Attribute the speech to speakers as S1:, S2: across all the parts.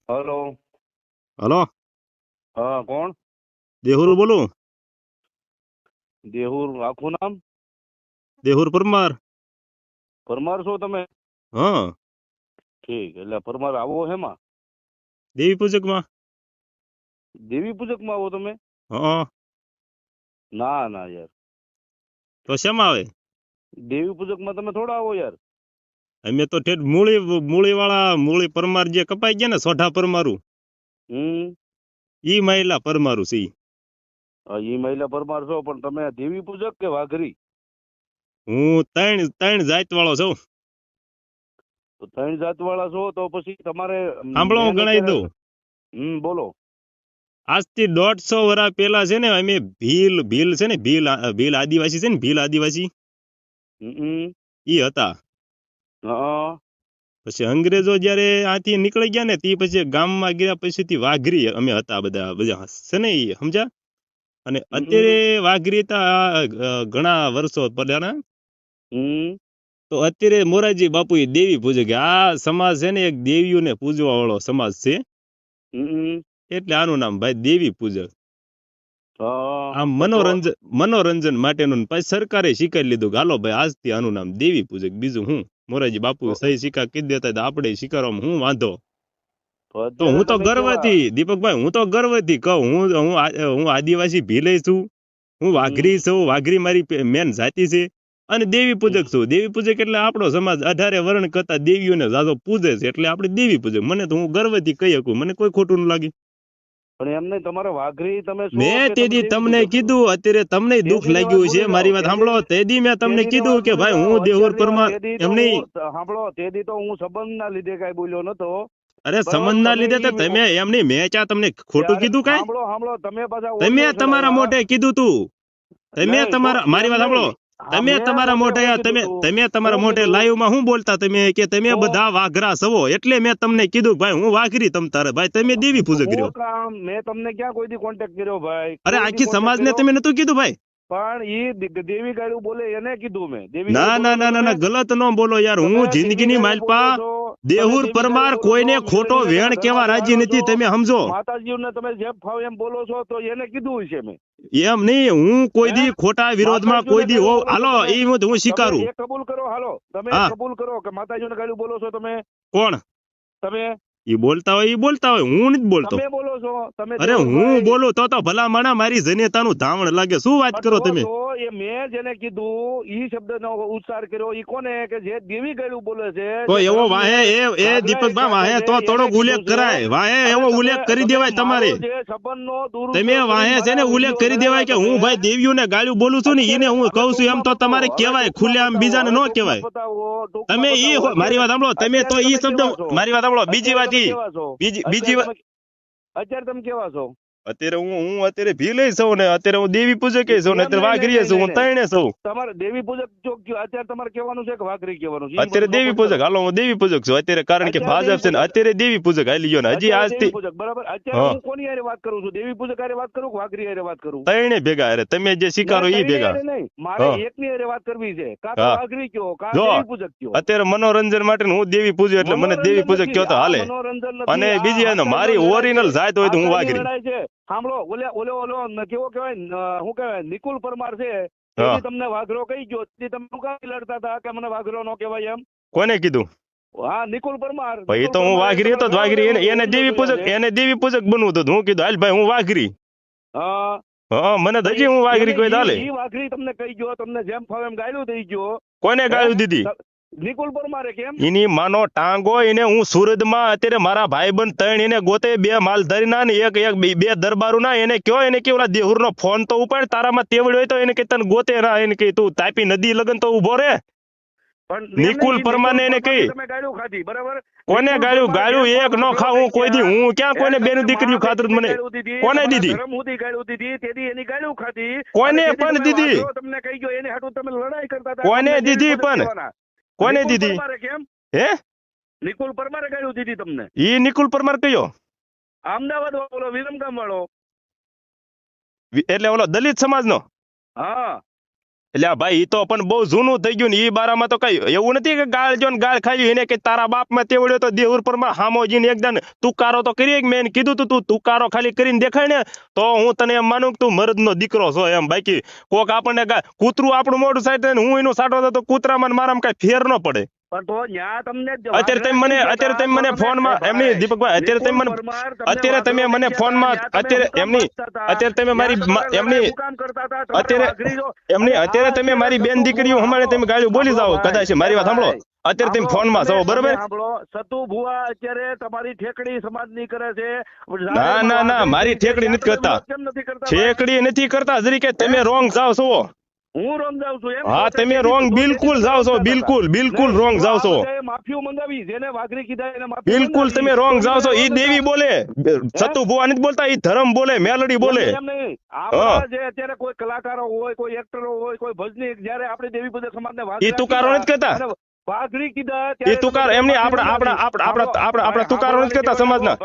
S1: Hello.
S2: Hello,
S1: હા, કોણ?
S2: દેહુર બોલું.
S1: દેહુર આખું નામ?
S2: દેહુર પરમાર.
S1: પરમાર છો તમે?
S2: હા,
S1: ઠીક, એટલે પરમાર આવો હેમાં?
S2: દેવી પૂજક માં.
S1: દેવી પૂજક માં આવો તમે?
S2: હા,
S1: ના ના યાર,
S2: તો શેમાં આવે?
S1: દેવી પૂજક માં તમે થોડા આવો યાર.
S2: અમે તો ઠેઠ મૂળી મૂળી વાળા મૂળી પરમાર જે કપાઈ ગયા ને સોઢા પરમારું
S1: હમ.
S2: ઈ માયલા પરમારું છે ઈ.
S1: ઈ મહિલા પરમાર છો, પણ તમે દેવી પૂજક કે વાઘરી?
S2: હું ત્રણ ત્રણ જાત વાળો છું.
S1: તો ત્રણ જાત વાળા છો તો પછી તમારે
S2: સાંભળો હું
S1: મેન
S2: ગણાઈ
S1: અત્યારે.
S2: દઉં.
S1: બોલો.
S2: આજથી 150 વર્ષ પેલા છે ને અમે ભીલ ભીલ છે ને ભીલ આદિવાસી છે ને ભીલ આદિવાસી
S1: હમ.
S2: ઈ હતા.
S1: હા.
S2: પછી અંગ્રેજો જયારે આથી નીકળી ગયા ને તે પછી ગામમાં ગયા પછી વાઘરી અમે હતા બધા બધા છે ને ઈ સમજ્યા. અને અત્યારે
S1: હમ.
S2: વાઘરી ઘણા વર્ષો પહેલાના.
S1: હમ.
S2: તો અત્યારે મોરારજી બાપુ એ દેવી પૂજક આ સમાજ છે ને એક દેવીઓને પૂજવા વાળો સમાજ છે.
S1: હમ.
S2: એટલે આનું નામ ભાઈ દેવી પૂજક.
S1: હા,
S2: આમ
S1: તો
S2: મનોરંજન માટેનું પછી સરકારે સ્વીકારી લીધું કે હાલો ભાઈ આજથી આનું નામ દેવી પૂજક. બીજું હું મોરારજી બાપુ સહી સિક્કા કીધી દેતા આપણે સ્વીકારવામાં હું વાંધો. તો
S1: અત્યારે
S2: હું તો
S1: તમે કેવા.
S2: ગર્વથી દીપકભાઈ હું તો ગર્વથી કહું હું આદિવાસી ભીલે છું. હું વાઘરી છું. વાઘરી મારી મેન જાતિ છે. અને દેવી પૂજક છું. દેવી પૂજક એટલે આપણો સમાજ 18 વર્ણ કરતા દેવીઓને જાજો પૂજે છે એટલે આપણે દેવી પૂજક. મને તો હું ગર્વથી કહી શકું. મને કોઈ ખોટું ન લાગે.
S1: પણ એમને તમારે વાઘરી તમે છો
S2: મેં
S1: કે તમે
S2: તેથી
S1: દેવી
S2: તમને
S1: પૂજક છો?
S2: કીધું અત્યારે તમને દુઃખ
S1: તેદીની વાત
S2: લાગ્યું છે
S1: ભૂલી જાઓ.
S2: મારી વાત સાંભળો. તેદી મેં તમને
S1: તેદીની
S2: કીધું
S1: વાત
S2: કે
S1: ભૂલી
S2: ભાઈ
S1: જાઓ.
S2: હું દેહુર
S1: અત્યારની વાત
S2: પરમાર
S1: તેદી
S2: એમ
S1: તો
S2: નહીં.
S1: હું સાંભળો, તેદી તો હું સંબંધ ના લીધે કઈ બોલ્યો નતો.
S2: અરે
S1: બરાબર,
S2: સંબંધ ના
S1: તમે
S2: લીધે તો
S1: ઈ
S2: તમે એમ નહીં. મેં ક્યાં તમને ખોટું
S1: ત્યારે
S2: કીધું કાંઈ?
S1: સાંભળો સાંભળો, તમે પાછા
S2: તમે
S1: ઓડિયો
S2: તમારા
S1: ચડાવ્યા.
S2: મોઢે કીધું તું. તમે
S1: નહીં તો
S2: તમારા મારી
S1: એમ
S2: વાત સાંભળો.
S1: નહીં. હા,
S2: તમે
S1: મેં
S2: તમારા
S1: મોઢે
S2: મોઢે
S1: હું કીધું તું?
S2: તમે તમારા
S1: હું
S2: મોઢે
S1: કીધું?
S2: લાઈવ માં શું બોલતા તમે કે તમે
S1: તો
S2: બધા વાઘરા સવો એટલે મેં તમને કીધું ભાઈ હું વાઘરી તમ તારે ભાઈ તમે દેવી પૂજક
S1: હું
S2: રહ્યો.
S1: કામ મેં તમને ક્યાં કોઈ દી કોન્ટેક્ટ કર્યો ભાઈ?
S2: અરે
S1: કોઈ દી
S2: આખી
S1: કોન્ટેક્ટ
S2: સમાજને
S1: કર્યો?
S2: તમે નતું કીધું ભાઈ.
S1: પણ ઈ દેવી ગાળું બોલે એને કીધું મેં. દેવી ગાળું
S2: ના
S1: બોલો
S2: ના
S1: છો
S2: ના ના
S1: તમે?
S2: ના ગલત ન બોલો યાર.
S1: તમે
S2: હું
S1: દેવી
S2: જિંદગીની
S1: ગાળું બોલો
S2: માલપા
S1: છો. તમે
S2: દેહુર
S1: દેવી ગાળું
S2: પરમાર
S1: બોલો છો.
S2: કોઈને ખોટો
S1: મેલડીને તમે
S2: વેણ કેવા
S1: ઘરમાં
S2: રાજી
S1: બેહાડો છો.
S2: નથી. તમે સમજો.
S1: માતાજીને તમે જેમ ફાવ એમ બોલો છો તો એને કીધું છે મેં.
S2: એમ નહીં. હું કોઈ
S1: હે?
S2: દી ખોટા વિરોધમાં
S1: માતાજીને
S2: કોઈ દી
S1: ગાળું
S2: હોવ
S1: બોલો છો
S2: હાલો
S1: તમે?
S2: એ હું
S1: તમે
S2: સ્વીકારું.
S1: એ કબૂલ કરો. હાલો, તમે
S2: હા
S1: કબૂલ કરો કે માતાજીને ગાળું બોલો છો તમે?
S2: કોણ
S1: તમે
S2: ઈ બોલતા હોય ઈ બોલતા હોય. હું નથી બોલતો.
S1: તમે બોલો છો. તમે
S2: અરે હું
S1: દેવુરભાઈ.
S2: બોલું તો ભલા માણા મારી જનેતાનું ધાવણ લાગે. શું વાત કરો
S1: જો
S2: તમે?
S1: જો એ મેં જેને કીધું ઈ શબ્દનો ઉચ્ચાર કર્યો ઈ કોને કે જે દેવી ગાળું બોલે છે,
S2: તો
S1: જે
S2: એવો
S1: ધર્મની
S2: વાહે
S1: અંદર
S2: એ
S1: ઘાઘરા
S2: દીપકભાઈ
S1: ચાટે
S2: વાહે
S1: છે
S2: તો
S1: એને
S2: થોડોક
S1: કીધું
S2: ઉલ્લેખ
S1: છે.
S2: કરાય. વાહે
S1: અરે
S2: એવો
S1: તમે
S2: ઉલ્લેખ કરી
S1: તમે
S2: દેવાય
S1: મારો
S2: તમારે.
S1: જે સંબંધનો
S2: તમે
S1: દુરુપયોગ કરીને
S2: વાહે છે ને
S1: મારા
S2: ઉલ્લેખ
S1: વિડીયો
S2: કરી દેવાય
S1: ચડાવ્યા
S2: કે હું
S1: તમે.
S2: ભાઈ દેવીઓને ગાળું બોલું છું ને એને
S1: અત્યારે
S2: હું
S1: હવે
S2: કહું છું એમ
S1: ટૂંકમાં
S2: તો
S1: પતાવો.
S2: તમારે
S1: હવે
S2: કહેવાય.
S1: ટૂંકમાં
S2: ખુલ્લેઆમ
S1: પતાવો.
S2: બીજાને
S1: હવે
S2: ન
S1: ટૂંકમાં
S2: કહેવાય.
S1: પતાવો. ટૂંકમાં
S2: તમે ઈ
S1: પતાવો.
S2: મારી
S1: અત્યારે
S2: વાત સાંભળો. તમે તો
S1: અત્યારે
S2: ઈ
S1: તમે
S2: શબ્દ
S1: કેવા છો?
S2: મારી વાત સાંભળો. બીજી
S1: અત્યારે
S2: વાત
S1: તમે
S2: ઈ
S1: કેવા છો?
S2: બીજી વાત
S1: અત્યારે તમે કેવા છો?
S2: અત્યારે હું અત્યારે ભીલે છું ને અત્યારે હું દેવી પૂજક છું ને
S1: એમ
S2: અત્યારે
S1: નહીં નહીં
S2: વાઘરીએ
S1: નહીં
S2: છું.
S1: નહીં
S2: હું
S1: નહીં.
S2: ત્રણે છું.
S1: તમારે દેવી પૂજક જો અત્યારે તમારે કહેવાનું છે કે વાઘરી કહેવાનું છે? ઈ
S2: અત્યારે
S1: નો
S2: દેવી
S1: કોઈ
S2: પૂજક
S1: કરો.
S2: હાલો હું દેવી પૂજક છું અત્યારે કારણ કે
S1: અત્યારે દેવી
S2: ભાજપ છે ને
S1: પૂજક.
S2: અત્યારે દેવી પૂજક હાલી ગયો ને હજી
S1: અત્યારે દેવી
S2: આજથી.
S1: પૂજક બરાબર. અત્યારે
S2: હા
S1: હું કોની હારે વાત કરું છું? દેવી પૂજક હારે વાત કરું કે વાઘરી હારે વાત કરું?
S2: ત્રણે ભેગા અરે તમે જે
S1: ના,
S2: સ્વીકારો ઈ
S1: તઈને
S2: ભેગા.
S1: હારે નહીં. મારે
S2: હા
S1: એકની હારે વાત કરવી છે. કાં તો
S2: હા
S1: વાઘરી કયો કાં
S2: જો
S1: દેવી પૂજક કયો.
S2: અત્યારે મનોરંજન માટે હું દેવી પૂજ્યો એટલે મને દેવી
S1: મનોરંજન
S2: પૂજક
S1: નથી.
S2: કયો તો
S1: આ
S2: હાલે.
S1: મનોરંજન
S2: અને
S1: નથી. આ
S2: બીજી એને
S1: હાથાની
S2: મારી
S1: લડાઈ છે.
S2: ઓરિજિનલ જાત હોય તો હું
S1: હાથાની
S2: વાઘરી.
S1: લડાઈ છે. સાંભળો, ઓલે ઓલો ઓલો કેવો કહેવાય શું કહેવાય નિકુલ પરમાર છે.
S2: હા
S1: તેથી તમને વાઘરો કહી ગયો. તેથી તમે શું કામ લડતા હતા કે મને વાઘરો નો કહેવાય એમ?
S2: કોને કીધું?
S1: હા, નિકુલ પરમાર.
S2: ભાઈ
S1: નિકુલ
S2: તો હું
S1: પરમારે
S2: વાઘરી
S1: તમારે
S2: હતો જ
S1: ઘણા
S2: વાઘરી
S1: બધા
S2: એને
S1: વિડીયો જોયા છે.
S2: દેવી પૂજક બનવું હતું. હું કીધું હાલ ભાઈ હું વાઘરી.
S1: હા,
S2: હા મને
S1: તો
S2: તો હજી હું વાઘરી
S1: એને
S2: કોઈ હાલે.
S1: ઈ વાઘરી તમને કહી ગયો. તમને જેમ ફાવે એમ ગાયલું દઈ ગયો.
S2: કોને
S1: હે?
S2: ગાળું દીધી?
S1: નિકુલ પરમારે કેમ?
S2: એની માનો ટાંગો એને હું સુરતમાં અત્યારે મારા ભાઈબંધ ત્રણ એને ગોતે 2 માલધારી ના ને એક એક બે દરબારું ના એને કયો એને કે ઓલા દેહુર નો ફોન તો ઉપાડ તારામાં તેવડ હોય તો એને કે તને ગોતે ના એને કે તું તાપી નદી લગન તો ઉભો રે.
S1: પણ એમ નહીં,
S2: નિકુલ
S1: ઈ
S2: પરમાર ને એને
S1: પરમારની
S2: કહી
S1: તમે ગાળું ખાધી બરાબર.
S2: કોને
S1: નિકુલ
S2: ગાળ્યું
S1: પરમાર
S2: ગાળ્યું
S1: જેમ
S2: એક નો
S1: વાઘરો
S2: ખાવું
S1: થઈ
S2: કોઈ દી
S1: ગયા.
S2: હું ક્યાં કોઈને
S1: તમને
S2: બેનું દીકરીયું ખાતર
S1: મહાબેટીને
S2: મને
S1: ગાળું દીધી,
S2: કોને
S1: તમારા
S2: દીધી
S1: ધર્મ સુધી ગાળું દીધી, તેથી એની ગાળું ખાધી. અને
S2: કોને
S1: તેથી
S2: પણ
S1: તમે
S2: દીધી
S1: વાઘરો તમને કહી ગયો એને હાટું તમે લડાઈ કરતા હતા.
S2: કોને
S1: તમને દેવી
S2: દીધી
S1: પૂજક
S2: પણ
S1: કહેવાના.
S2: કોને
S1: નિકુલ
S2: દીધી
S1: પરમારે કેમ?
S2: હે
S1: નિકુલ પરમારે ગાળું દીધી તમને.
S2: ઈ નિકુલ પરમાર કયો
S1: અમદાવાદ વાળો વિરમગામ વાળો.
S2: એટલે ઓલો દલિત સમાજ નો
S1: હા,
S2: એટલે આ ભાઈ ઈ તો પણ બહુ જૂનું થઈ ગયું ને ઈ બારામાં તો કઈ એવું નથી કે ગાળ જો ને ગાળ ખાઈ એને કે તારા બાપમાં તેવડ્યો તો દેવર પરમાં હામોજીને એકદમ તુકારો તો કરી મેં એને કીધું તું તુકારો ખાલી કરીને દેખાય ને તો હું તને એમ માનું કે તું મરદનો દીકરો છો એમ. બાકી કોક આપણને કૂતરું આપણું મોઢું સાઈડ હું એનું સાટો તો કૂતરામાં ને મારામાં કઈ ફેર ન પડે.
S1: પણ તો ન્યા તમને
S2: અત્યારે તમે મને ફોનમાં એમની દીપકભાઈ અત્યારે તમે મને ફોનમાં અત્યારે તમે મારી એમની અત્યારે તમે મારી બેન દીકરીઓ હમણાં તમે ગાળ્યું બોલી જાઓ કદાચ મારી વાત સાંભળો અત્યારે તમે ફોનમાં છો બરોબર.
S1: સતુ ભુવા અત્યારે તમારી ઠેકડી સમાજની કરે છે.
S2: ના મારી ઠેકડી નથી કરતા, ઠેકડી નથી કરતા જરી કે તમે રોંગ જાવ છો.
S1: હું રોંગ જાઉં છું એમ?
S2: હા તમે રોંગ બિલકુલ જાવ છો, બિલકુલ રોંગ જાવ છો.
S1: માફીઓ મંગાવી જેને વાઘરી કીધા એને માફી
S2: બિલકુલ તમે રોંગ જાવ છો. ઈ દેવી બોલે, સતુ ભુવા નથી બોલતા, ઈ ધર્મ બોલે, મેલડી બોલે.
S1: એમ નહીં આપણા જે અત્યારે કોઈ કલાકારો હોય, કોઈ એક્ટરો હોય, કોઈ ભજની જયારે આપણે દેવી પૂજક સમાજને
S2: ઈ તુકારો નથી કરતા,
S1: વાઘરી કીધા
S2: ઈ તુકાર એમની આપણા તુકારો નથી કરતા સમાજના.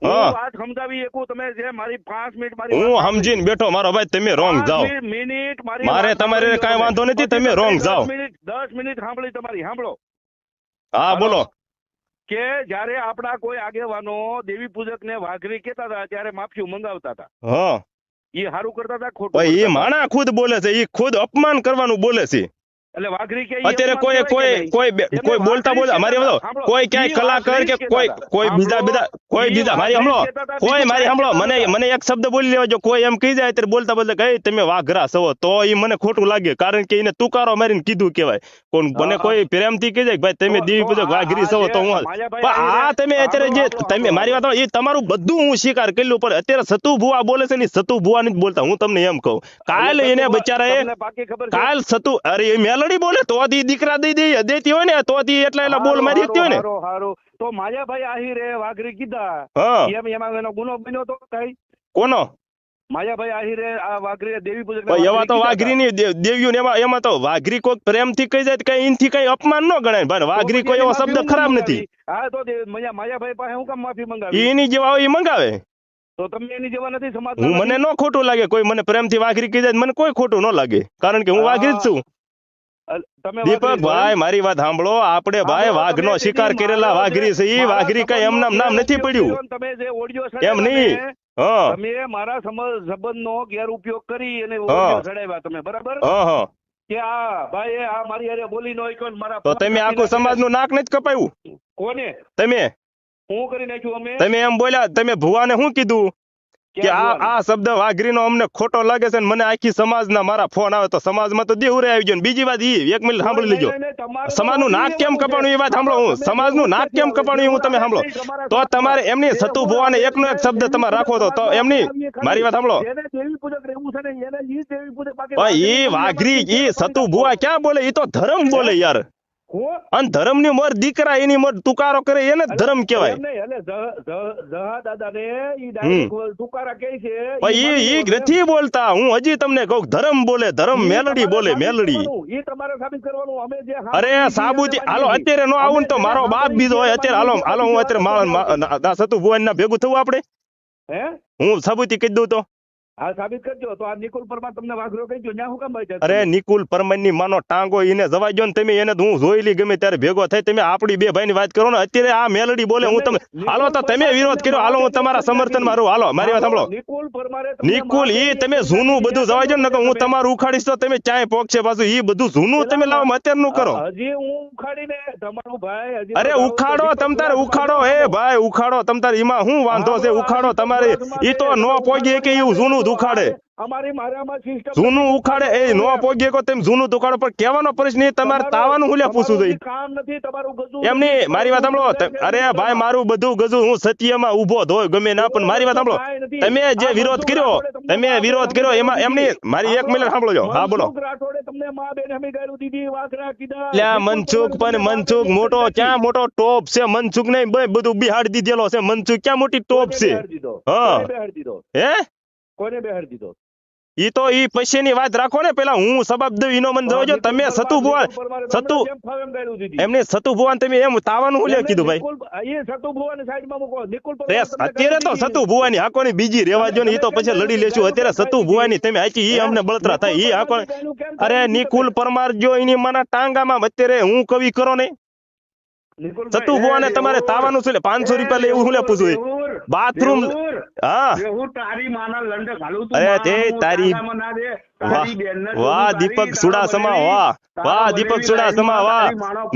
S1: વાત સમજાવી એકું તમે જે મારી 5 મિનિટ મારી
S2: હું સમજીને બેઠો મારો ભાઈ, તમે રોંગ જાઓ.
S1: મિનિટ
S2: મારે તમારે કાંઈ વાંધો નથી, તમે રોંગ જાઓ.
S1: 10 મિનિટ સાંભળી તમારી, સાંભળો.
S2: હા બોલો.
S1: કે જયારે આપણા કોઈ આગેવાનો દેવી પૂજક ને વાઘરી કેતા હતા ત્યારે માફી મંગાવતા હતા.
S2: હા
S1: એ સારું કરતા હતા ખોટું?
S2: એ માણા ખુદ બોલે છે, એ ખુદ અપમાન કરવાનું બોલે છે.
S1: એટલે વાઘરી કે
S2: અત્યારે કોઈ બોલતા મારી કોઈ ક્યાંય કલાકાર કે કોઈ બીજા મારી સાંભળો મને એક શબ્દ બોલી લેવા જો કોઈ એમ કહી જાય ત્યારે બોલતા કે તમે વાઘરા છો તો એ મને ખોટું લાગે, કારણ કે એને તુકારો મારીને કીધું કેવાય. મને કોઈ પ્રેમથી કહી જાય ભાઈ તમે દેવી પૂજક વાઘરી છો તો હું આ તમે અત્યારે જે તમે મારી વાત એ તમારું બધું હું સ્વીકાર કર્યું, પણ અત્યારે સતુ ભુવા બોલે છે ને સતુ ભુવા નથી બોલતા. હું તમને એમ કહું કાલ એને બચારાએ કાલ સતુ અરે મેલડી બોલે તો દીકરા દેતી હોય ને તો એટલા બોલ મારી હતી હોય ને.
S1: તો માયાભાઈ આહિરે વાઘરી કીધા એમાં એનો ગુનો બન્યો તો કઈ
S2: કોનો?
S1: માયાભાઈ આહિરે આ વાઘરી દેવી પૂજક
S2: એવા તો વાઘરી ની દેવીઓ એમાં તો વાઘરી કોઈ પ્રેમ થી કહી જાય કઈ એનથી કઈ અપમાન ન ગણાય ભાઈ. વાઘરી કોઈ એવો શબ્દ ખરાબ નથી.
S1: હા તો માયાભાઈ પાસે હું કામ માફી મંગાવી?
S2: એની જેવા એ મંગાવે
S1: તો તમે એની જેવા નથી સમાજ.
S2: મને ન ખોટું લાગે કોઈ મને પ્રેમ થી વાઘરી કહી જાય, મને કોઈ ખોટું ન લાગે, કારણ કે હું વાઘરી જ છું. દીપકભાઈ મારી વાત સાંભળો, આપણે ભાઈ વાઘનો શિકાર કરેલા વાઘરી છે. ઈ વાઘરી કઈ એમના નામ નથી પડ્યું.
S1: તમે જે ઓડિયો
S2: એમ નહીં,
S1: તમે મારા સંબંધનો ગેરઉપયોગ કરી અને ઓડિયો ચડાવ્યા તમે, બરાબર? કે આ ભાઈ આ મારી હારે બોલી નો કે મારા
S2: તો તમે આખું સમાજનું નાક નથી કપાયું?
S1: કોને?
S2: તમે.
S1: હું કરી નાખ્યું અમે?
S2: તમે એમ બોલ્યા, તમે ભુવાને શું કીધું કે આ શબ્દ વાઘરીનો અમને ખોટો લાગે છે, મને આખી સમાજના મારા ફોન આવે તો સમાજમાં તો દેવરે આવી ગયો. બીજી વાત ઈ એક મિનિટ સાંભળી લેજો, સમાજનું નાક કેમ કપાણું એ વાત સાંભળો. હું સમાજનું નાક કેમ કપાણું હું તમે સાંભળો. તો તમારે એમની સતુ ભુવાને એકનો એક શબ્દ તમારે રાખો તો એમની મારી વાત સાંભળો. ઈ વાઘરી ઈ સતુ ભુવા ક્યાં બોલે? ઈ તો ધર્મ બોલે યાર. અને ધર્મ ની મર દીકરા એની મર તુકારો કરે એને ધર્મ કહેવાય. ઈ નથી બોલતા, હું હજી તમને કહું ધર્મ બોલે, ધર્મ મેલડી બોલે, મેલડી. અરે સાબુતી હાલો અત્યારે નો આવું ને તો મારો બાપ બીજો હોય. અત્યારે હાલો હું અત્યારે સતુ ભુવન ના ભેગું થવું આપણે. હું સાબુતી કહી દઉં તો
S1: હા સાબિત કરજો. તો આ નિકુલ પરમાર તમને વાઘરો કહી ગયો, ન્યા હું કામ ભાઈ?
S2: અરે નિકુલ પરમાર ની માનો ટાંગો એને જવાઈ ગયો ને તમે એને હું જોઈલી ગમે ત્યારે ભેગો થાય. તમે આપણી બે ભાઈ ની વાત કરો ને. અત્યારે આ મેલડી બોલે હું તમે હાલો તો તમે વિરોધ કર્યો, હાલો હું તમારા સમર્થન માં રહું. હાલો મારી વાત સાંભળો.
S1: નિકુલ પરમારે
S2: નિકુલ ઈ તમે જૂનું બધું જવાઈ ગયો ને, હું તમારું ઉખાડીશ તો તમે ચાય પોકશે પાછું. ઈ બધું જૂનું તમે લાવો અત્યારે નું કરો.
S1: હજી હું ઉખાડીને તમારું ભાઈ
S2: અરે ઉખાડો તમ તારે ઉખાડો. એ ભાઈ ઉખાડો તમ તારે, એમાં શું વાંધો છે? ઉખાડો તમારે. ઈ તો નો પોગી કે એવું જૂનું ઉખાડે,
S1: અમારી મારામાં સિસ્ટમ
S2: જૂનું ઉખાડે. એ નો પોગી કો તમે જૂનું ઉખાડો, પણ કહેવાનો પ્રશ્ન એ તમારે તાવાનું હું લ્યા પૂછું જોઈએ
S1: કામ નથી તમારું ગજુ.
S2: એમ નહીં મારી વાત સાંભળો. અરે ભાઈ મારું બધું ગજુ, હું સત્યમાં ઉભો ધોય ગમે ના, પણ મારી વાત સાંભળો. તમે જે વિરોધ કર્યો એમાં એમની મારી એક મિનિટ સાંભળો છો. હા બોલો. મનસુખ પણ મનસુખ મોટો ક્યાં મોટો ટોપ છે? મનસુખ નહીં બધું બિહાડી દીધેલો છે. મનસુખ ક્યાં મોટી ટોપ છે? હા હે
S1: કોને બેહાડી દીધો?
S2: ઈ તો ઈ પૈસાની વાત રાખો ને, પેલા હું સબાબ દઉં ઈનો મને જોજો. તમે સતુ ભુવન સતુ એમને સતુ ભુવન તમે એમ તાવાનું હું લે કીધું ભાઈ?
S1: એ સતુ ભુવન સાઈડમાં મૂકો. નિકુલ
S2: અત્યારે તો સતુ ભુવાની હાકોની બીજી રેવા જો ને, ઈ તો પછી લડી લેશું. અત્યારે સતુ ભુવાની તમે હાચી ઈ અમને બળતરા થાય ઈ હાકો. અરે નિકુલ પરમાર જો એની માના ટાંગામાં અત્યારે હું કવિ કરો ને સતુ ભુવાને તમારે તાવાનું છે 500 રૂપિયા લે એવું હું લે પૂછું બાથરૂમ. હા
S1: તારી માના લંડ ઘાલું તું.
S2: અરે તે તારી વાહ દીપક સુડાસમા વાહ વાહ દીપક સુડાસમા વાહ.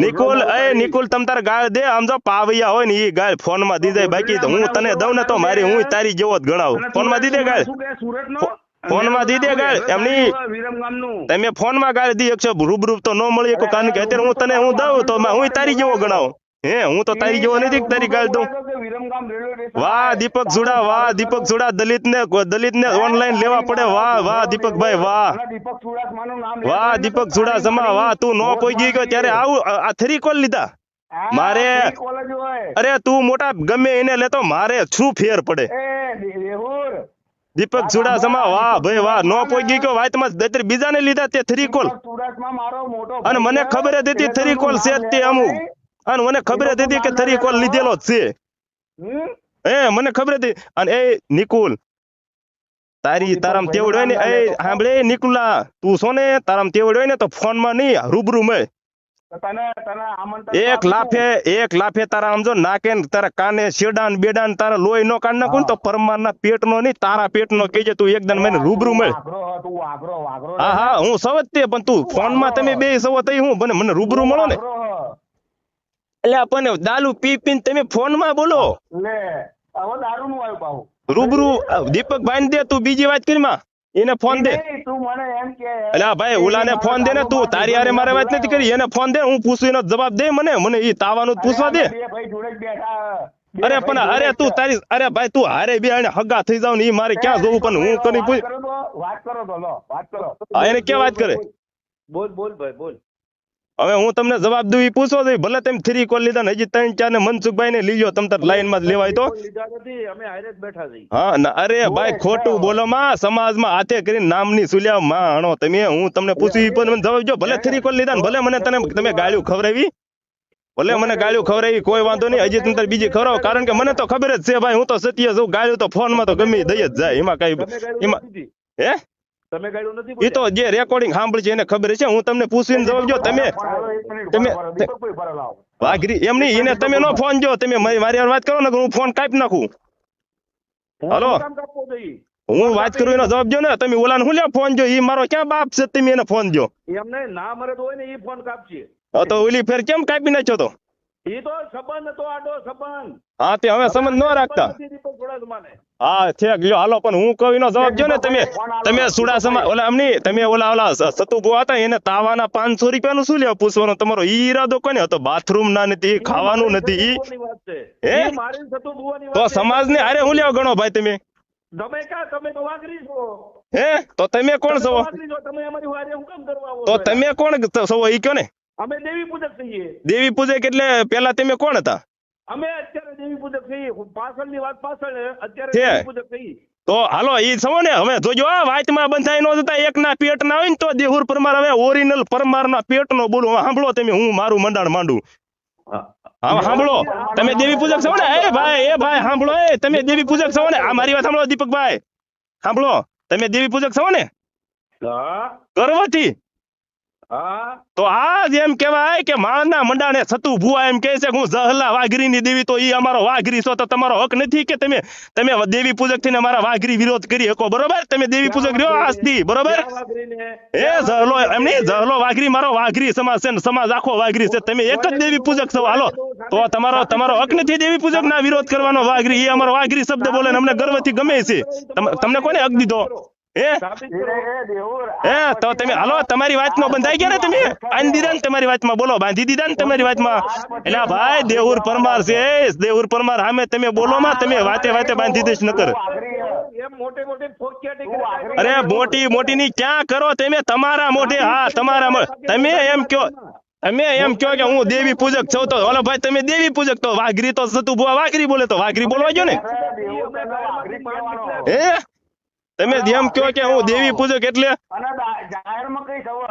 S2: નિકુલ એ નિકુલ તમ તાર ગાળ દે. આમ જો પાવૈયા હોય ને ઈ ગાળ ફોન માં દીધે. બાકી તો હું તને દઉં ને તો મારી હું તારી જેવો જ ગણાવું. ફોન માં દીધે ગાળ, ફોન માં દીધે ગાળ. એમની તમે ફોન માં ગાળ દી શકશો, રૂબરૂ તો ન મળી શકો. કારણ કે અત્યારે હું તને હું દઉં તો હું તારી જેવો ગણાવું. હે હું તો તારી જેવો નથી તારી ગાળ દઉં. વાહ દીપક સુડા વાહ દીપક સુડા. દલિત ને ઓનલાઈન લેવા પડે. વાહ વાહ દીપકભાઈ વાહ વાહ દીપક સુડાસમા વાહ. તું નો પહોંચી ગયો ત્યારે આવું આ 3 કોલ લીધા મારે. અરે તું મોટા ગમે એને લેતો મારે શું ફેર પડે? દીપક સુડાસમા વાહ ભાઈ વાહ. નો પહોંચી ગયો વાતમાં બીજાને લીધા તે 3 કોલ. અને મને ખબર જ હતી 3 કોલ છે તે અમુક. અને મને ખબર જ હતી કે 3 કોલ લીધેલો જ છે. મને ખબર હતી. અને એ નિકુલ તારામ તેવડ હોય ને એ સાંભળે નિકુલા તું છો ને તારામ તેવડ હોય ને તો ફોન માં નહીં રૂબરૂ મળે. એક લાફે તારા આમ જો નાકે તારા કાને શેડાન બેડાન તારા લોહી નો કાઢ નાખું તો પરમાર ના પેટ નો નહીં તારા પેટ નો કહેજે. તું એકદમ મને રૂબરૂ મળે. હા હા હું સવત તે પણ તું ફોન માં તમે બે સવ થઈ હું મને રૂબરૂ મળો ને. એટલે આપણને દારૂ પી પીને તમે ફોન માં બોલો રૂબરૂ. દીપકભાઈ ને દે તું બીજી વાત કરી માં એને ફોન દે. એટલે ભાઈ ઓલા ને ફોન દે ને. તું તારી હારે મારે વાત નથી કરી એને ફોન દે. હું પૂછું એનો જવાબ દે મને ઈ તાવાનું પૂછવા દે. અરે પણ અરે તું તારી અરે ભાઈ તું હારે બે હગા થઈ જાવ ને ઈ મારે ક્યાં જોવું? પણ હું કરી
S1: વાત કરો તો લો વાત કરો.
S2: એને ક્યાં વાત કરે?
S1: બોલ ભાઈ બોલ.
S2: હવે હું તમને જવાબ દઉં ઈ પૂછો છો. ભલે તમે 3 કોલ લીધા ને હજી 3-4 ને મનસુખભાઈ ને લીજો તમ તાર લાઈન માં લેવાય તો. હા ના અરે ભાઈ ખોટું બોલો માં. સમાજમાં હાથે કરીને નામની સુલ્યા માં હણો તમે. હું તમને પૂછ્યું પણ મને જવાબ જો. ભલે 3 કોલ લીધા ને ભલે મને તમે ગાળ્યું ખવડાવી, ભલે મને ગાળ્યું ખવડાવી કોઈ વાંધો નહીં. હજી તમે બીજી ખવડાવો કારણ કે મને તો ખબર જ છે ભાઈ હું તો સત્ય છું. ગાળ્યું તો ફોન માં તો ગમે દઈ જ જાય. એમાં કઈ એમાં હે
S1: તમે ગાળ્યું નથી.
S2: ઈ તો જે રેકોર્ડિંગ સાંભળી છે એને ખબર છે. હું તમને પૂછીને જવાબ જો. તમે વાઘરી એમ નહીં એને તમે નો ફોન જો. તમે મારી વાત કરો ને હું ફોન કાપી નાખું. હલો હું વાત કરું એનો જવાબ જો ને. તમે ઓલા ને હું લે ફોન જો. ઈ મારો ક્યાં બાપ છે? તમે એને ફોન જો.
S1: એમને ના મરે તો હોય ને ઈ ફોન કાપશે.
S2: તો ઓલી ફેર કેમ કાપી નાખ્યો તો?
S1: ઈ તો સંબંધ હતો આડો સંબંધ.
S2: હા તે હવે સંબંધ ન રાખતા. હા ઠીક લ્યો હાલો. પણ હું કહું એનો જવાબ જો ને. તમે સુડાસમા ઓલા અમની તમે ઓલા સતુ ભુવા હતા એને તાવાના 500 રૂપિયા નું શું લેવા પૂછવાનો તમારો ઈ ઈરાદો કોને હતો? બાથરૂમ ના નથી ખાવાનું નથી ઈ હે તો સમાજ ને અરે હું લેવા ગણો ભાઈ તમે?
S1: તમે તો વાઘરી છો.
S2: હે તો તમે કોણ છો?
S1: તમે અમારી વારે હું કામ કરવા આવો?
S2: તો તમે કોણ છો ઈ કયો ને?
S1: અમે દેવી પૂજક છીએ.
S2: દેવી પૂજક એટલે પેલા તમે કોણ હતા?
S1: અમે અત્યારે દેવી પૂજક છીએ. પાછળની વાત પાછળ અત્યારે દેવી પૂજક છીએ.
S2: તો હાલો ઈ સવો ને. હવે જોજો આ વાતમાં બંધાઈ નો જતા એક ના પેટ ના હોય ને તો દેહુર પરમાર હવે ઓરિજિનલ પરમાર ના પેટ નો બોલું. સાંભળો તમે હું મારું મંડાણ માંડું. હા સાંભળો તમે દેવી પૂજક છો ને? એ ભાઈ સાંભળો. એ તમે દેવી પૂજક છો ને? આ મારી વાત સાંભળો દીપકભાઈ સાંભળો. તમે દેવી પૂજક છો ને? ગર્વથી તો આ જેમ કેવાય કે માણના મંડાણે સતુ ભુવા એમ કહે છે હું જહલા વાઘરી ની દેવી. તો ઈ અમારો વાઘરી છો તો તમારો હક નથી કે તમે દેવી પૂજક થઈને અમારા વાઘરી વિરોધ કરી શકો? બરોબર તમે દેવી પૂજક રહ્યો આજથી બરોબર. એ જહલો એમ નહીં જહલો વાઘરી મારો વાઘરી સમાજ છે ને સમાજ આખો વાઘરી છે. તમે એક જ દેવી પૂજક છો. હાલો તો તમારો હક નથી દેવી પૂજક ના વિરોધ કરવાનો. વાઘરી એ અમારો વાઘરી શબ્દ બોલે ને અમને ગર્વથી ગમે છે. તમને કોને હક દીધો? તો તમે હાલો તમારી વાત નો બંધાઈ ગયા ને? તમે આની દીધા ને તમારી વાતમાં બોલો બાંધી દીધા ને તમારી વાતમાં. એટલે ભાઈ દેહુર પરમાર છે. દેહુર પરમાર સામે તમે બોલો માં તમે વાતે બાંધી દઈશ નકર. અરે મોટી ની ક્યાં કરો તમે? તમારા મોઢે હા તમારા તમે એમ કયો. તમે એમ કયો કે હું દેવી પૂજક છું તો ઓલો ભાઈ તમે દેવી પૂજક તો વાઘરી તો સતુ ભુવા વાઘરી બોલે તો વાઘરી બોલવા ગયો ને? હે તમે જેમ કહો કે હું દેવી પૂજક એટલે
S3: અને જાહેરમાં કઈ ખબર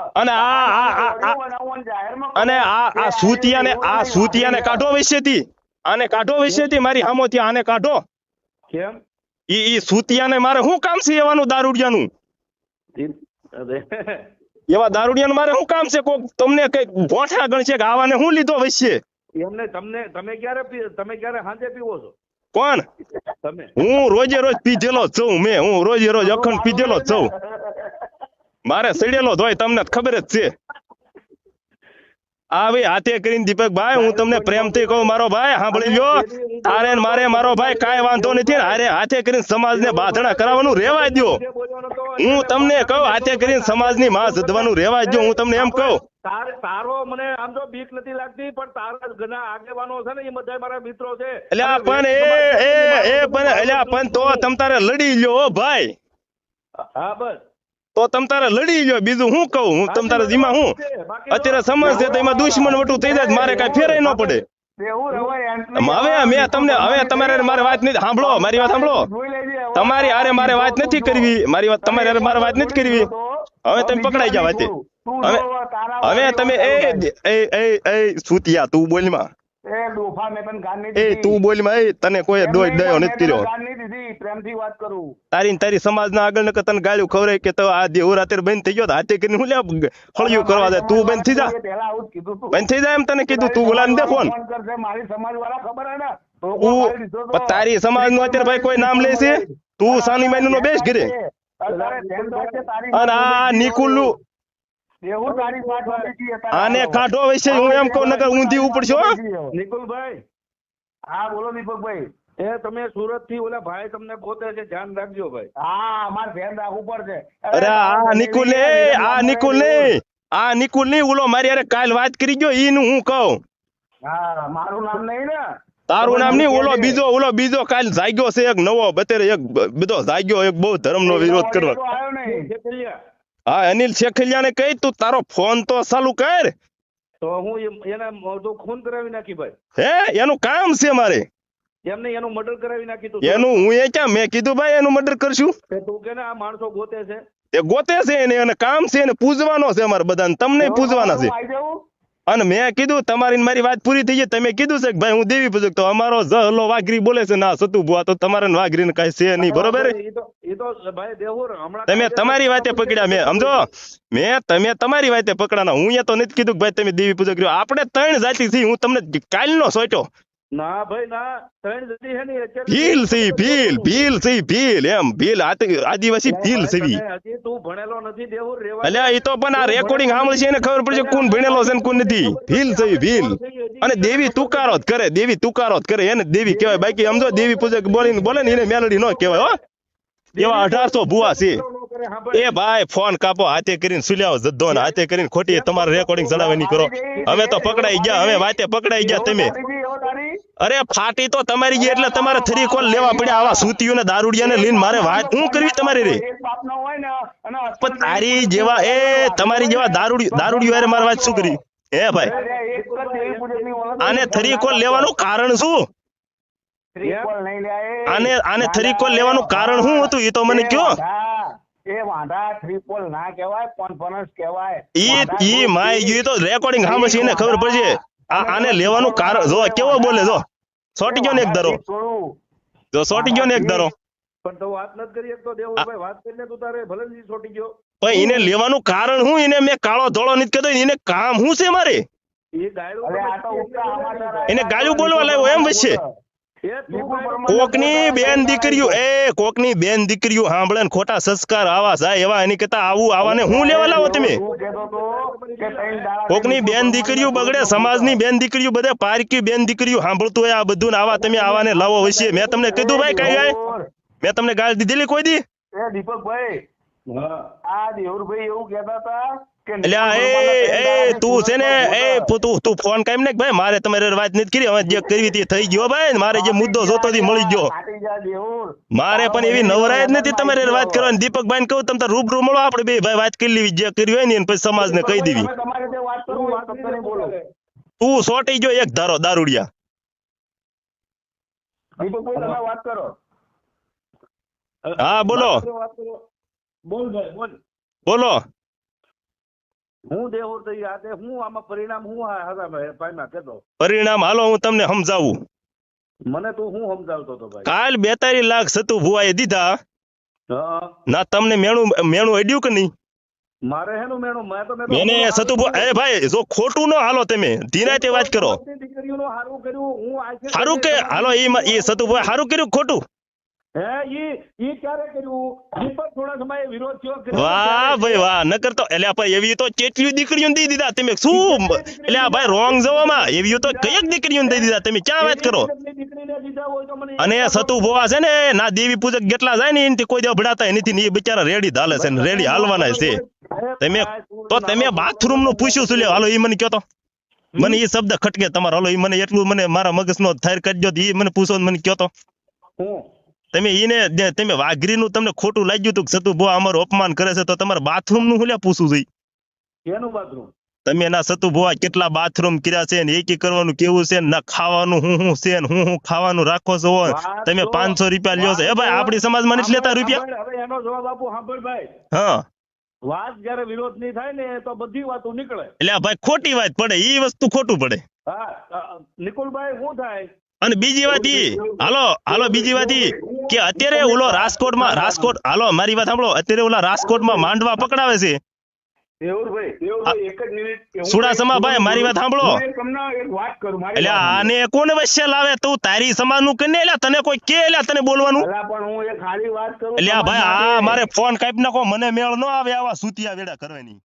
S2: અને આ સૂતિયાને કાઢો વિશેથી, આને કાઢો વિશેથી મારી હામોથી, આને કાઢો.
S1: કેમ
S2: ઈ સૂતિયાને મારે શું કામ છે એવાનું દારૂડિયાનું? એવા દારૂડિયાનું મારે શું કામ છે? કોક તમને કઈ ભોંઠા ગણશે કે આવાને શું લીધો વચ્ચે?
S1: એમને તમે ક્યારે સાંજે પીવો છો?
S2: કોણ?
S1: તમે?
S2: હું રોજે રોજ પીધેલો જ છું. હું રોજે રોજ અખંડ પીધેલો જ છું. મારે સડેલો જ હોય, તમને ખબર જ છે. આ ભાઈ હાથે કરીને દીપકભાઈ, હું તમને પ્રેમથી કહું મારો ભાઈ, સાંભળી લ્યો. તારે ને મારે મારો ભાઈ કાંઈ વાંધો નથી. હારે હાથે કરીને સમાજને બાંધણા કરાવવાનું રહેવા દો. હું તમને કહું, હાથે કરીને સમાજની માં જદવાનું રહેવા દો. હું તમને એમ કહું,
S1: તારો મને આમ તો બીક નથી લાગતી, પણ તારા ઘણા આગેવાનો છે ને, એ બધા મારા મિત્રો છે.
S2: અલ્યા પણ તો તમ તારે લડી લ્યો હો ભાઈ.
S1: હા બસ
S2: તો તમ તારે લડી લ્યો, બીજું હું કહું? હું તમ તારે જીમાં હું અત્યારે સમજ છે તો એમાં દુશ્મન વટું થઈ જાય, મારે કઈ ફેરાય ન પડે. હવે મેં તમને હવે તમારે મારે વાત નથી સાંભળો, મારી વાત સાંભળો. તમારી હારે મારે વાત નથી કરવી, મારી વાત તમારી હારે મારે વાત નથી કરવી. હવે તમે પકડાઈ જાવ વાતે. હવે તમે એ સૂતિયા તું બોલમાં, તું બોલમાં, તને કોઈ દયો નથી કર્યો. તારી સમાજના આગળ નકર તને ગાળ્યું ખવરાય કે તો આ દેવું રાતે બંધ થઈ ગયો, હાથે કરીને હું લે હળિયું કરવા દે. તું બંધ થઈ જા, બંધ થઈ જાય એમ તને કીધું. તું બોલાવી દે ફોન. તારી સમાજ નું અત્યારે ભાઈ કોઈ નામ લે છે? તું સાની માની નો બેસ ઘરે. અને આ નિકુલ આને કાઢો વિશે હું એમ કહું, નકર ઊંધી ઉપડશો.
S1: નિકુલભાઈ.
S3: હા બોલો દીપકભાઈ.
S1: એ તમે સુરત થી ઓલા ભાઈ તમને ગોતે છે, ધ્યાન રાખજો ભાઈ.
S3: હા અમારે ધ્યાન રાખવું પડશે.
S2: અરે આ નિકુલ નહીં, ઓલો મારી હારે કાલ વાત કરી ગયો ઈનું હું કહું.
S3: હા મારું નામ નહીં ને.
S2: તારું નામ નહીં, ઓલો બીજો કાલ જાગ્યો છે એક નવો, બતેરે એક બધો જાગ્યો, એક બહુ ધર્મ નો વિરોધ કરવા. હા અનિલ શેખલિયાને કહી તું તારો ફોન તો ચાલુ કર.
S1: તો હું એને તો ખૂન કરાવી નાખી ભાઈ.
S2: હે એનું કામ છે મારે?
S1: એમને એનું મર્ડર કરાવી નાખી.
S2: એનું હું એ ક્યાં મેં કીધું ભાઈ એનું મર્ડર કરશું?
S1: તું કે આ માણસો ગોતે છે,
S2: એ ગોતે છે એને કામ છે, એને પૂજવાનો છે અમારે બધાને, તમને પૂજવાના છે. અને મેં કીધું તમારી મારી વાત પૂરી થઈ ગઈ. તમે કીધું છે કે ભાઈ હું દેવી પૂજક, તો અમારો જહલો વાઘરી બોલે છે ના સતુ ભુવા, તો તમારે વાઘરી ને કઈ છે નહીં, બરોબર? તમે તમારી વાતે પકડ્યા, મેં સમજો તમે તમારી વાતે પકડાના. હું એ તો નથી કીધું ભાઈ તમે દેવી પૂજક રહ્યો. આપણે 3 જાતિ થી, હું તમને કાલનો સોટ્યો.
S1: ના ભાઈ ના, 3 જાતિ હે ની.
S2: ભીલ એમ ભીલ આદિવાસી ભીલ સેવી.
S1: હજી તું ભણેલો નથી દેવું રેવા.
S2: અલ્યા એ તો પણ આ રેકોર્ડિંગ સાંભળશે એને ખબર પડશે કોણ ભણેલો છે ને કોણ નથી. ભીલ સેવી ભીલ. અને દેવી તુકારો જ કરે, દેવી તુકારો જ કરે, એને દેવી કહેવાય. બાકી સમજો દેવી પૂજક બોલે ને એને મેલડી ન કહેવાય. હો એવા 1800 ભુવા છે. એ ભાઈ ફોન કાપો, હાથે કરીને સુલ્યાઓ જદ્દો ને હાથે કરીને ખોટી તમારે રેકોર્ડિંગ ચડાવવાની કરો. હવે તો પકડાઈ ગયા, હવે વાતે પકડાઈ ગયા તમે. અરે ફાટી તો તમારી ગઈ એટલે તમારે 3 કોલ લેવા પડ્યા. આવા સૂતીઓને દારૂડિયાને લઈને મારે વાત શું કરવી તમારી રે? પણ તારી જેવા તમારી જેવા દારૂડિયો હારે મારે વાત શું કરી? હે ભાઈ આને 3 કોલ લેવાનું કારણ શું? આને 3 કોલ લેવાનું કારણ શું હતું એ તો મને કયો.
S3: એ વાંધા ત્રિપોલ ના કહેવાય, કોન્ફરન્સ કહેવાય.
S2: ઈ માય ઈ તો રેકોર્ડિંગ સાંભળશે એને ખબર પડશે. આને લેવાનું કારણ જો કેવો બોલે, જો સોટી ગયો ને એક ધરો, જો સોટી ગયો ને એક ધરો.
S1: પણ તો વાત નથી કરી એક તો દેવભાઈ, વાત કરીને તું તારે ભલે જ સોટી ગયો.
S2: પણ એને લેવાનું કારણ શું? એને મેં કાળો ધોળો નથી કહેતો, એને કામ શું છે મારે? એને ગાળું બોલવા લાવ્યો એમ વચ્ચે. કોકની બેન દીકરીઓ સાંભળે ને ખોટા સંસ્કાર આવા જાય એવા, એની કરતા આવાને હું લેવા લાવો તમે? કોકની બેન દીકરીઓ બગડે, સમાજની બેન દીકરીઓ બધે પારકી બેન દીકરીઓ સાંભળતું હોય આ બધું, આવા તમે આવાને લાવો વચ્ચે. મેં તમને કીધું ભાઈ કઈ ગાય મેં તમને ગાળ દીધેલી કોઈ દી?
S3: દીપકભાઈ આ દેવરભાઈ એવું કહેતા હતા
S2: તું છે ને તું ફોન કામ ને ભાઈ મારે તમારે વાત નથી કરી. હવે જે કરવી તે થઈ ગયો ભાઈ, મારે જે મુદ્દો જોતો મળી ગયો. મારે પણ એવી નવરાય જ નથી તમારે વાત કરવાની. દીપકભાઈ ને કહું તમે રૂબરૂ મળો, આપણે બે ભાઈ વાત કરી લેવી, જે કરી હોય ને પછી સમાજ ને કહી દેવી. તું સોટી ગયો એક ધારો દારૂડિયા.
S3: દીપકભાઈ તમે વાત કરો.
S2: હા, બોલો.
S1: વાત કરો. બોલ ભાઈ બોલ.
S2: બોલો.
S1: હું દેવું તો આ તે હું આમાં પરિણામ હું હતા ભાઈ પામ્યા કેતો
S2: પરિણામ હાલો હું તમને સમજાવું.
S1: મને તું હું સમજાવતો હતો ભાઈ.
S2: કાલ 42 લાખ સતુ ભુવાએ દીધા.
S1: હા
S2: ના તમને મેણું અડ્યું કે નહીં?
S1: મારે હેનું મેણું મેં તો
S2: મેને સતુ અરે ભાઈ જો ખોટું ન હાલો તમે ધીરાતે વાત કરો.
S1: દીકરીઓનું હારું કર્યું હું આજે
S2: હારું કે હાલો ઈ સતુ ભુવા હારું કર્યું કે ખોટું?
S1: હે ઈ ક્યારે કર્યું? ઈ પણ થોડા સમયે વિરોધ થયો.
S2: વાહ ભાઈ વાહ, નકર તો એટલે ભાઈ એવી તો કેટલી દીકરીઓને દઈ દીધા તમે શું એટલે આ ભાઈ રોંગ જવામાં એવી તો કઈક દીકરીઓને દઈ દીધા તમે ક્યાં વાત કરો?
S1: દીકરીને દીધા હોય તો મને
S2: અને સતુ ભુવા છે ને ના દેવી પૂજક જેટલા જાય ને એનાથી કોઈ ભડાતા નથી ને એ બિચારા રેડી હાલે છે ને રેડી હાલવાના છે. તમે બાથરૂમ નું પૂછ્યું છું લ્યો હાલો ઈ મને કયો તો. મને એ શબ્દ ખટકે તમારો હાલો ઈ મને એટલું મને મારા મગજનો થાર કરજો ઈ મને પૂછો મને કયો તો. તમે વાઘરીનું તમને ખોટું લાગ્યું હતું કે સતુ ભુવા અમારું અપમાન કરે છે તો તમારે બાથરૂમ નું શું પૂછવું જોઈએ?
S1: કેનું બાથરૂમ?
S2: તમે ના સતુ ભુવા કેટલા બાથરૂમ કર્યા છે ને એકી કરવાનું કેવું છે ના ખાવાનું હું છે ને હું ખાવાનું રાખો છો તમે 500 રૂપિયા લ્યો છો. એ ભાઈ આપણી સમાજમાં નથી લેતા રૂપિયા?
S1: હવે એનો જવાબ આપું સાંભળ ભાઈ.
S2: હા
S1: વાત જયારે વિરોધ ની થાય ને તો બધી વાતો નીકળે.
S2: એટલે ભાઈ ખોટી વાત પડે ઈ વસ્તુ ખોટું પડે.
S1: હા નિકુલભાઈ શું થાય?
S2: અને બીજી વાત ઈ હાલો બીજી વાત ઈ કે અત્યારે ઓલો રાજકોટમાં હાલો મારી વાત સાંભળો અત્યારે ઓલા રાજકોટમાં માંડવા પકડાવે છે.
S1: દેવરભાઈ એક જ મિનિટ
S2: સુડાસમા ભાઈ મારી વાત સાંભળો.
S1: તમને એક વાત કરું
S2: એટલે આને કોને વચ્ચે લાવે તું તારી સમાજ નું કને એટલે તને કોઈ કે એટલે તને બોલવાનું
S1: પણ હું એક ખાલી વાત કરું
S2: એટલે ભાઈ આ મારે ફોન કાપી નાખો મને મેળ ન આવે આવા સુતિયા વેડા કરવાની.